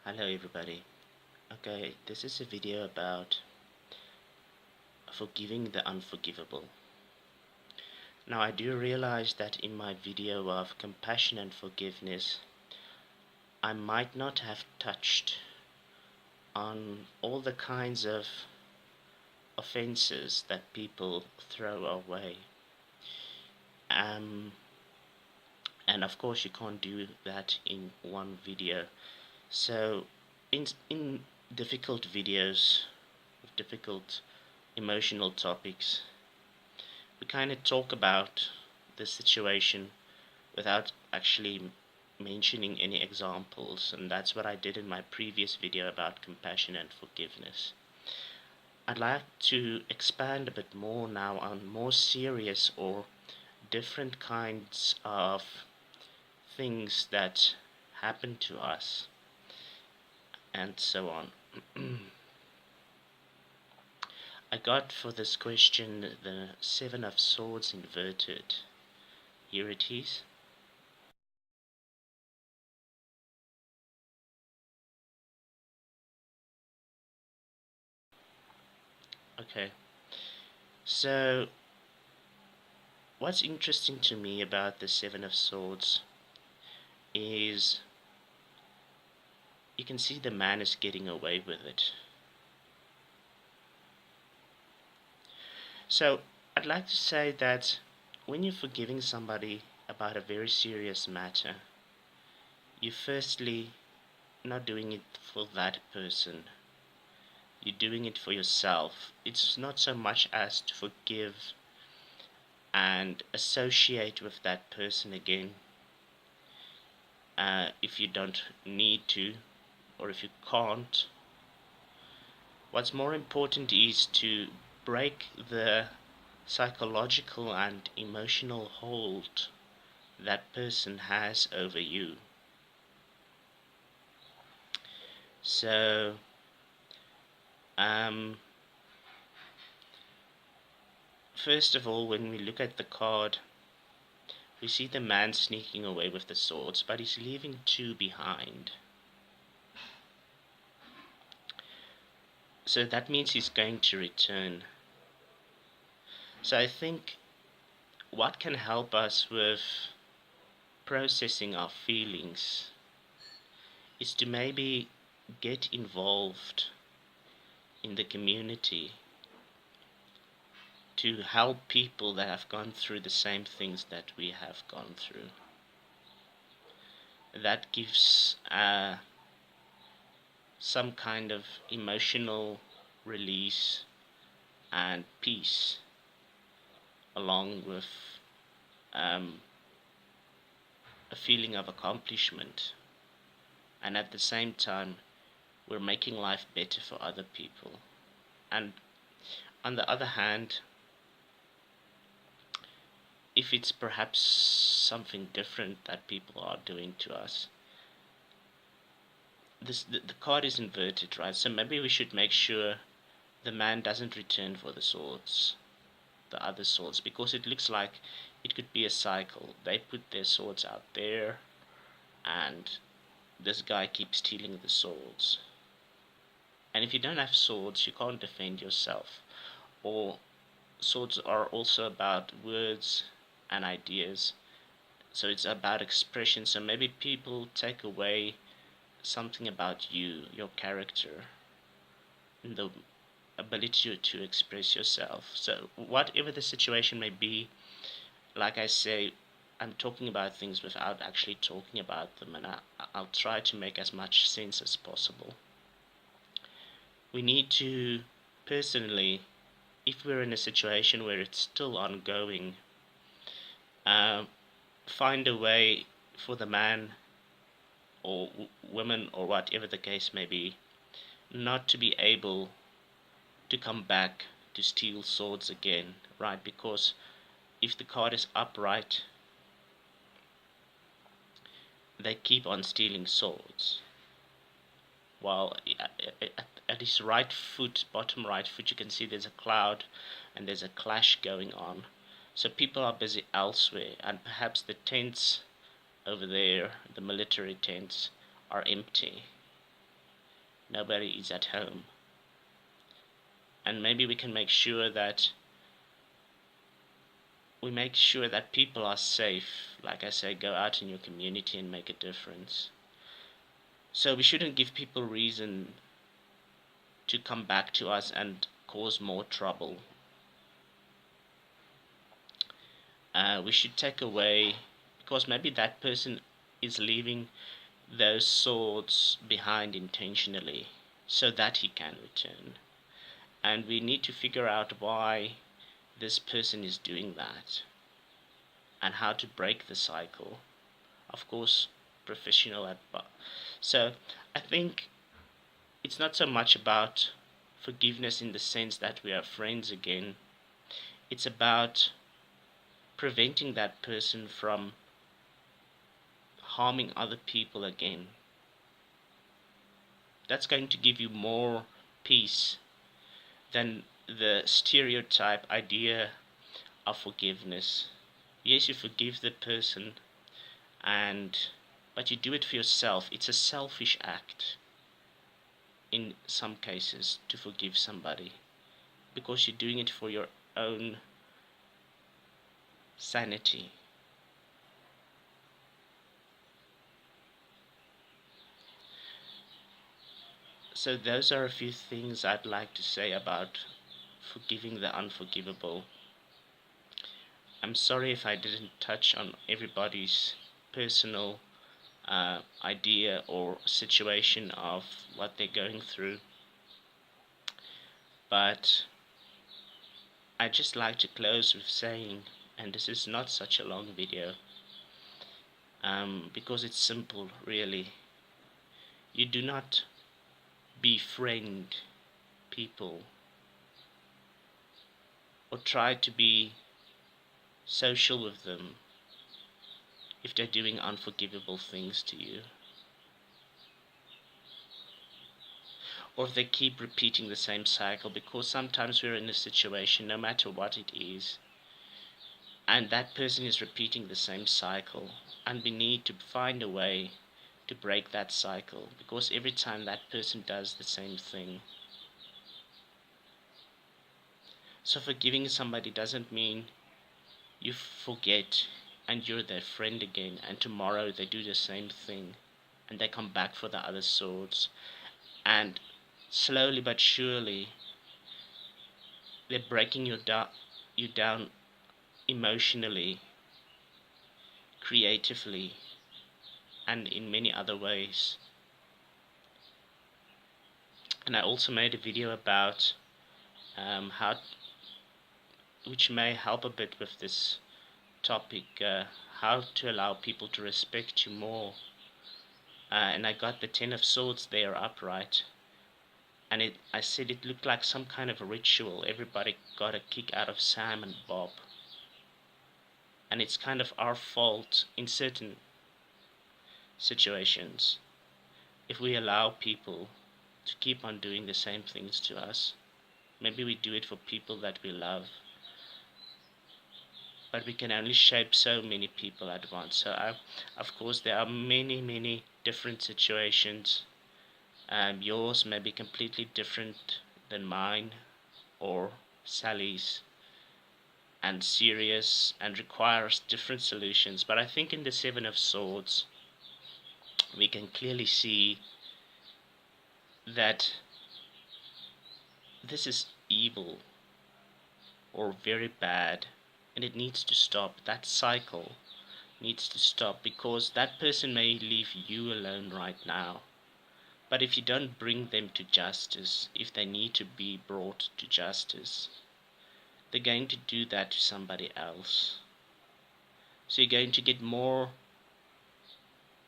Hello everybody. Okay, this is a video about forgiving the unforgivable. Now I do realize that in my video of compassion and forgiveness, I might not have touched on all the kinds of offenses that people throw away. Um, and of course you can't do that in one video. So in difficult videos, difficult emotional topics, we kind of talk about the situation without actually mentioning any examples, and that's what I did in my previous video about compassion and forgiveness. I'd like to expand a bit more now on more serious or different kinds of things that happen to us and so on. I got for this question the Seven of Swords inverted. Here it is. Okay, so what's interesting to me about the Seven of Swords is you can see the man is getting away with it. So I'd like to say that when you're forgiving somebody about a very serious matter, you're firstly not doing it for that person. You're doing it for yourself. It's not so much as to forgive and associate with that person again if you don't need to or if you can't. What's more important is to break the psychological and emotional hold that person has over you. So, first of all, when we look at the card, we see the man sneaking away with the swords, but he's leaving two behind. So that means he's going to return. So I think what can help us with processing our feelings is to maybe get involved in the community to help people that have gone through the same things that we have gone through. That gives some kind of emotional release and peace, along with a feeling of accomplishment. And at the same time, we're making life better for other people. And on the other hand, if it's perhaps something different that people are doing to us, the card is inverted, right? So maybe we should make sure the man doesn't return for the swords, the other swords, because it looks like it could be a cycle. They put their swords out there, and this guy keeps stealing the swords. And if you don't have swords, you can't defend yourself. Or swords are also about words and ideas. So it's about expression. So maybe people take away something about you, your character, and the ability to express yourself. So whatever the situation may be, like I say, I'm talking about things without actually talking about them, and I'll try to make as much sense as possible. We need to, personally, if we're in a situation where it's still ongoing, find a way for the man or woman or whatever the case may be not to be able to come back to steal swords again, right? Because if the card is upright, they keep on stealing swords. While at his right foot, bottom right foot, you can see there's a cloud and there's a clash going on. So people are busy elsewhere, and perhaps the tents over there, the military tents, are empty. nobody is at home. And maybe we can make sure that people are safe. Like I say, go out in your community and make a difference. So we shouldn't give people reason to come back to us and cause more trouble. We should take away, because maybe that person is leaving those swords behind intentionally so that he can return. And we need to figure out why this person is doing that and how to break the cycle. Of course, professional advice. So I think it's not so much about forgiveness in the sense that we are friends again. It's about preventing that person from harming other people again. That's going to give you more peace than the stereotype idea of forgiveness. Yes, you forgive the person, but you do it for yourself. It's a selfish act in some cases to forgive somebody, because you're doing it for your own sanity. So those are a few things I'd like to say about forgiving the unforgivable. I'm sorry if I didn't touch on everybody's personal idea or situation of what they're going through, but I just like to close with saying, and this is not such a long video, because it's simple, really. You do not befriend people or try to be social with them if they're doing unforgivable things to you, or if they keep repeating the same cycle, because sometimes we're in a situation, no matter what it is, and that person is repeating the same cycle, and we need to find a way to break that cycle, because every time that person does the same thing. So forgiving somebody doesn't mean you forget and you're their friend again, and tomorrow they do the same thing and they come back for the other swords, and slowly but surely they're breaking you down emotionally, creatively, and in many other ways. And I also made a video about how, which may help a bit with this topic, how to allow people to respect you more. And I got the Ten of Swords there upright, and I said it looked like some kind of a ritual. Everybody got a kick out of Sam and Bob, and it's kind of our fault in certain situations if we allow people to keep on doing the same things to us. Maybe we do it for people that we love, but we can only shape so many people at once. So of course there are many different situations. Yours may be completely different than mine or Sally's, and serious, and requires different solutions. But I think in the Seven of Swords we can clearly see that this is evil or very bad, and it needs to stop. That cycle needs to stop, because that person may leave you alone right now, but if you don't bring them to justice, if they need to be brought to justice, they're going to do that to somebody else. So you're going to get more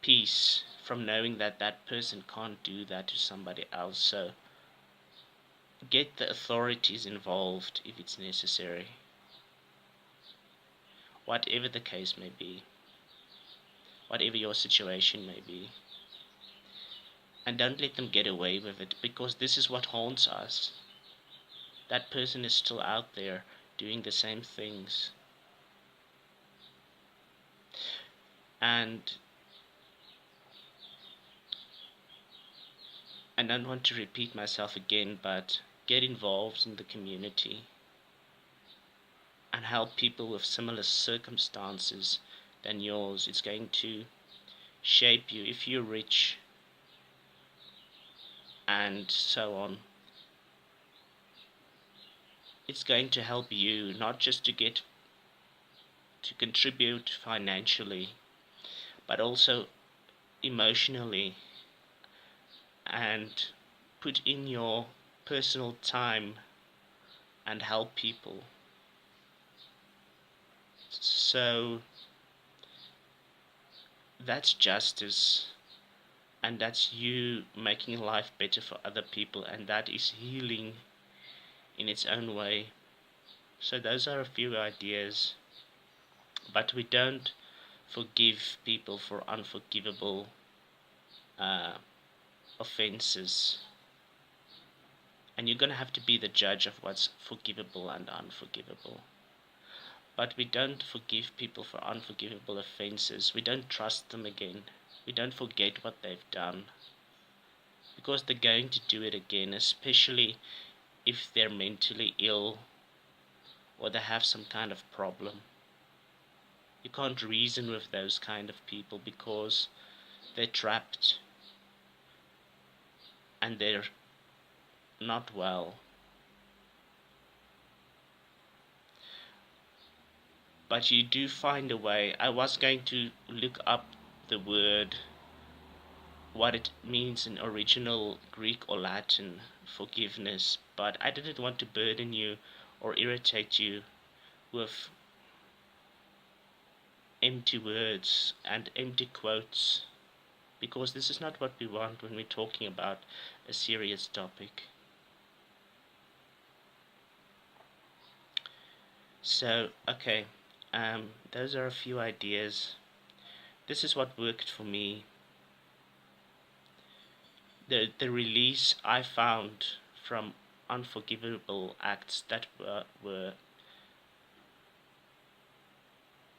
peace from knowing that that person can't do that to somebody else. So get the authorities involved if it's necessary, whatever the case may be, whatever your situation may be. And don't let them get away with it, because this is what haunts us. That person is still out there doing the same things. And I don't want to repeat myself again, but get involved in the community and help people with similar circumstances than yours. It's going to shape you. If you're rich and so on, it's going to help you not just to contribute financially, but also emotionally, and put in your personal time and help people. So that's justice, and that's you making life better for other people, and that is healing in its own way. So those are a few ideas, but we don't forgive people for unforgivable uh, offenses, and you're going to have to be the judge of what's forgivable and unforgivable. But we don't forgive people for unforgivable offenses. We don't trust them again. We don't forget what they've done, because they're going to do it again, especially if they're mentally ill or they have some kind of problem. You can't reason with those kind of people because they're trapped and they're not well. But you do find a way. I was going to look up the word, what it means in original Greek or Latin, forgiveness, but I didn't want to burden you or irritate you with empty words and empty quotes, because this is not what we want when we're talking about a serious topic. So, okay, those are a few ideas. This is what worked for me. The release I found from unforgivable acts that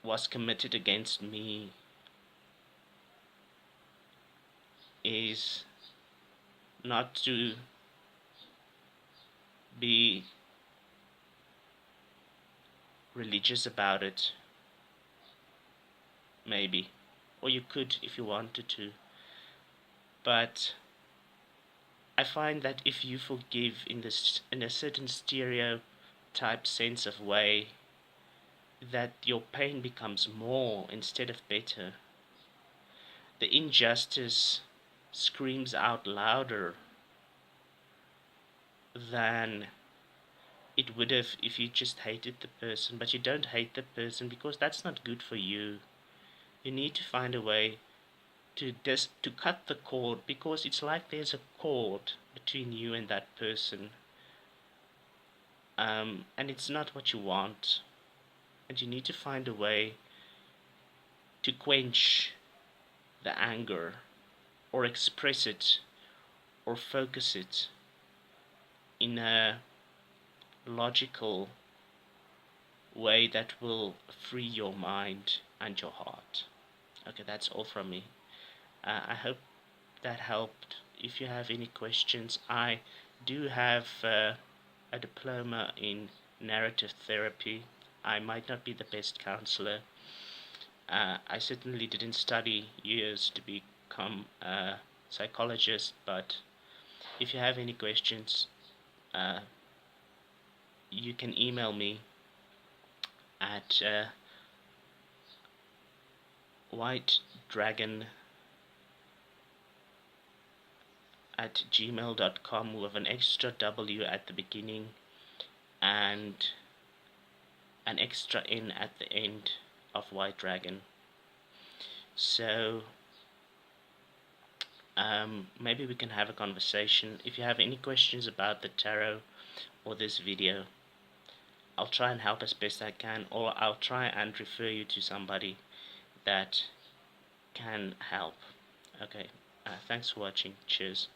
was committed against me is not to be religious about it, maybe, or you could if you wanted to, but I find that if you forgive in a certain stereotype sense of way, that your pain becomes more instead of better. The injustice screams out louder than it would have if you just hated the person, but you don't hate the person because that's not good for you. You need to find a way to cut the cord, because it's like there's a cord between you and that person, and it's not what you want, and you need to find a way to quench the anger or express it or focus it in a logical way that will free your mind and your heart. Okay, that's all from me. I hope that helped. If you have any questions, I do have a diploma in narrative therapy. I might not be the best counselor. I certainly didn't study years to become a psychologist, but if you have any questions, uh, you can email me at whitedragon at gmail.com with an extra W at the beginning and an extra N at the end of White Dragon. So maybe we can have a conversation. If you have any questions about the tarot or this video, I'll try and help as best I can, or I'll try and refer you to somebody that can help. Okay, thanks for watching. Cheers.